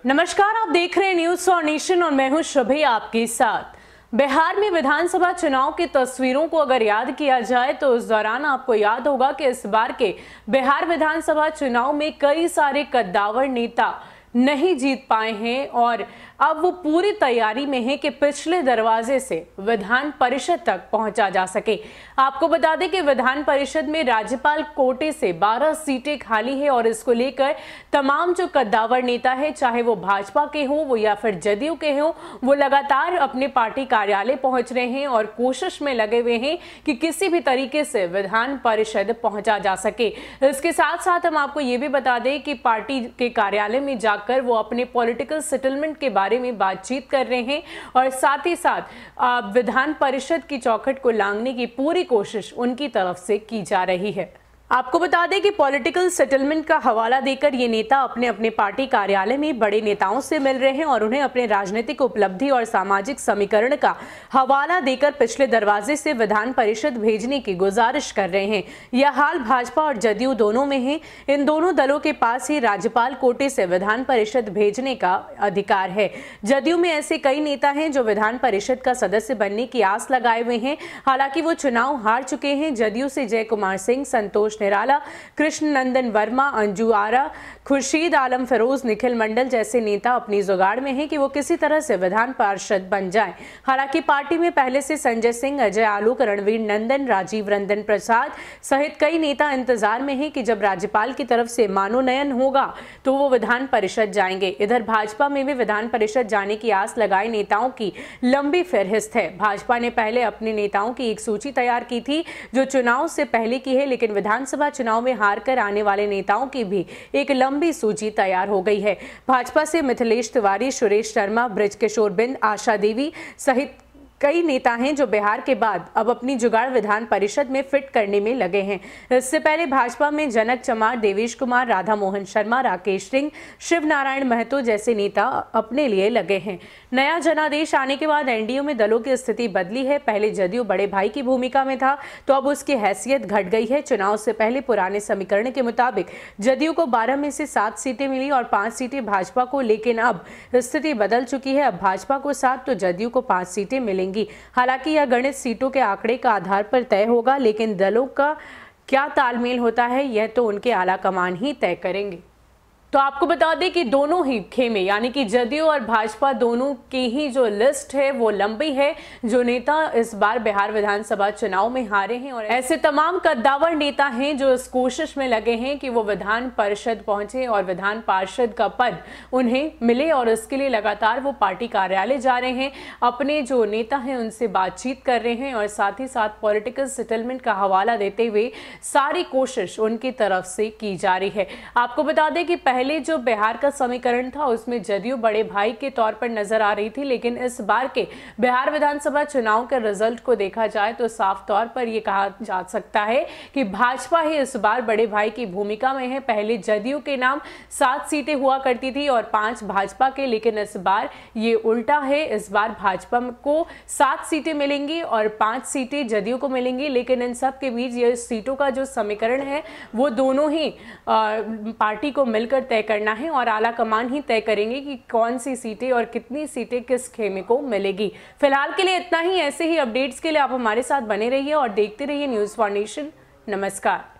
नमस्कार, आप देख रहे हैं न्यूज फॉर नेशन और मैं हूं शुभी आपके साथ। बिहार में विधानसभा चुनाव की तस्वीरों को अगर याद किया जाए तो उस दौरान आपको याद होगा कि इस बार के बिहार विधानसभा चुनाव में कई सारे कद्दावर नेता नहीं जीत पाए हैं और अब वो पूरी तैयारी में है कि पिछले दरवाजे से विधान परिषद तक पहुंचा जा सके। आपको बता दें कि विधान परिषद में राज्यपाल कोटे से 12 सीटें खाली है और इसको लेकर तमाम जो कद्दावर नेता है, चाहे वो भाजपा के हों वो या फिर जदयू के हों, वो लगातार अपने पार्टी कार्यालय पहुंच रहे हैं और कोशिश में लगे हुए हैं कि किसी भी तरीके से विधान परिषद पहुंचा जा सके। इसके साथ साथ हम आपको ये भी बता दें कि पार्टी के कार्यालय में जाकर वो अपने पॉलिटिकल सेटलमेंट के बारे में बातचीत कर रहे हैं और साथ ही साथ विधान परिषद की चौखट को लांघने की पूरी कोशिश उनकी तरफ से की जा रही है। आपको बता दें कि पॉलिटिकल सेटलमेंट का हवाला देकर ये नेता अपने अपने पार्टी कार्यालय में बड़े नेताओं से मिल रहे हैं और उन्हें अपने राजनीतिक उपलब्धि और सामाजिक समीकरण का हवाला देकर पिछले दरवाजे से विधान परिषद भेजने की गुजारिश कर रहे हैं। यह हाल भाजपा और जदयू दोनों में है। इन दोनों दलों के पास ही राज्यपाल कोटे से विधान परिषद भेजने का अधिकार है। जदयू में ऐसे कई नेता हैं जो विधान परिषद का सदस्य बनने की आस लगाए हुए हैं। हालांकि वो चुनाव हार चुके हैं। जदयू से जय कुमार सिंह, संतोष निराला, कृष्ण नंदन वर्मा, अंजू आरा, खुर्शीद आलम फिरोज, निखिल मंडल जैसे नेता अपनी जुगाड़ में हैं कि वो किसी तरह से विधान पार्षद बन जाएं। हालांकि पार्टी में पहले से संजय सिंह, अजय आलोक, रणवीर नंदन, राजीव रंजन प्रसाद सहित कई नेता इंतजार में हैं कि जब राज्यपाल की तरफ से मनोनयन होगा तो वो विधान परिषद जाएंगे। इधर भाजपा में भी विधान परिषद जाने की आस लगाए नेताओं की लंबी फहरिस्त है। भाजपा ने पहले अपने नेताओं की एक सूची तैयार की थी जो चुनाव से पहले की है, लेकिन विधानसभा चुनाव में हार कर आने वाले नेताओं की भी एक लंबी सूची तैयार हो गई है। भाजपा से मिथिलेश तिवारी, सुरेश शर्मा, ब्रजकिशोर बिंद, आशा देवी सहित कई नेता हैं जो बिहार के बाद अब अपनी जुगाड़ विधान परिषद में फिट करने में लगे हैं। इससे पहले भाजपा में जनक चमार, देवेश कुमार, राधा मोहन शर्मा, राकेश सिंह, शिव नारायण महतो जैसे नेता अपने लिए लगे हैं। नया जनादेश आने के बाद एनडीए में दलों की स्थिति बदली है। पहले जदयू बड़े भाई की भूमिका में था तो अब उसकी हैसियत घट गई है। चुनाव से पहले पुराने समीकरण के मुताबिक जदयू को 12 में से 7 सीटें मिली और 5 सीटें भाजपा को, लेकिन अब स्थिति बदल चुकी है। अब भाजपा को 7 तो जदयू को 5 सीटें मिलेंगी। हालांकि यह गणित सीटों के आंकड़े का आधार पर तय होगा, लेकिन दलों का क्या तालमेल होता है यह तो उनके आला कमान ही तय करेंगे। तो आपको बता दें कि दोनों ही खेमे यानी कि जदयू और भाजपा दोनों की ही जो लिस्ट है वो लंबी है, जो नेता इस बार बिहार विधानसभा चुनाव में हारे हैं और ऐसे तमाम कद्दावर नेता हैं जो इस कोशिश में लगे हैं कि वो विधान परिषद पहुंचे और विधान पार्षद का पद उन्हें मिले और इसके लिए लगातार वो पार्टी कार्यालय जा रहे हैं, अपने जो नेता हैं उनसे बातचीत कर रहे हैं और साथ ही साथ पॉलिटिकल सेटलमेंट का हवाला देते हुए सारी कोशिश उनकी तरफ से की जा रही है। आपको बता दें कि पहले जो बिहार का समीकरण था उसमें जदयू बड़े भाई के तौर पर नजर आ रही थी, लेकिन इस बार के बिहार विधानसभा चुनाव के रिजल्ट को देखा जाए तो साफ तौर पर यह कहा जा सकता है कि भाजपा ही इस बार बड़े भाई की भूमिका में है। पहले जदयू के नाम 7 सीटें हुआ करती थी और 5 भाजपा के, लेकिन इस बार ये उल्टा है। इस बार भाजपा को 7 सीटें मिलेंगी और 5 सीटें जदयू को मिलेंगी, लेकिन इन सब के बीच ये सीटों का जो समीकरण है वो दोनों ही पार्टी को मिलकर तय करना है और आला कमान ही तय करेंगे कि कौन सी सीटें और कितनी सीटें किस खेमे को मिलेगी। फिलहाल के लिए इतना ही। ऐसे ही अपडेट्स के लिए आप हमारे साथ बने रहिए और देखते रहिए न्यूज़ फॉर नेशन। नमस्कार।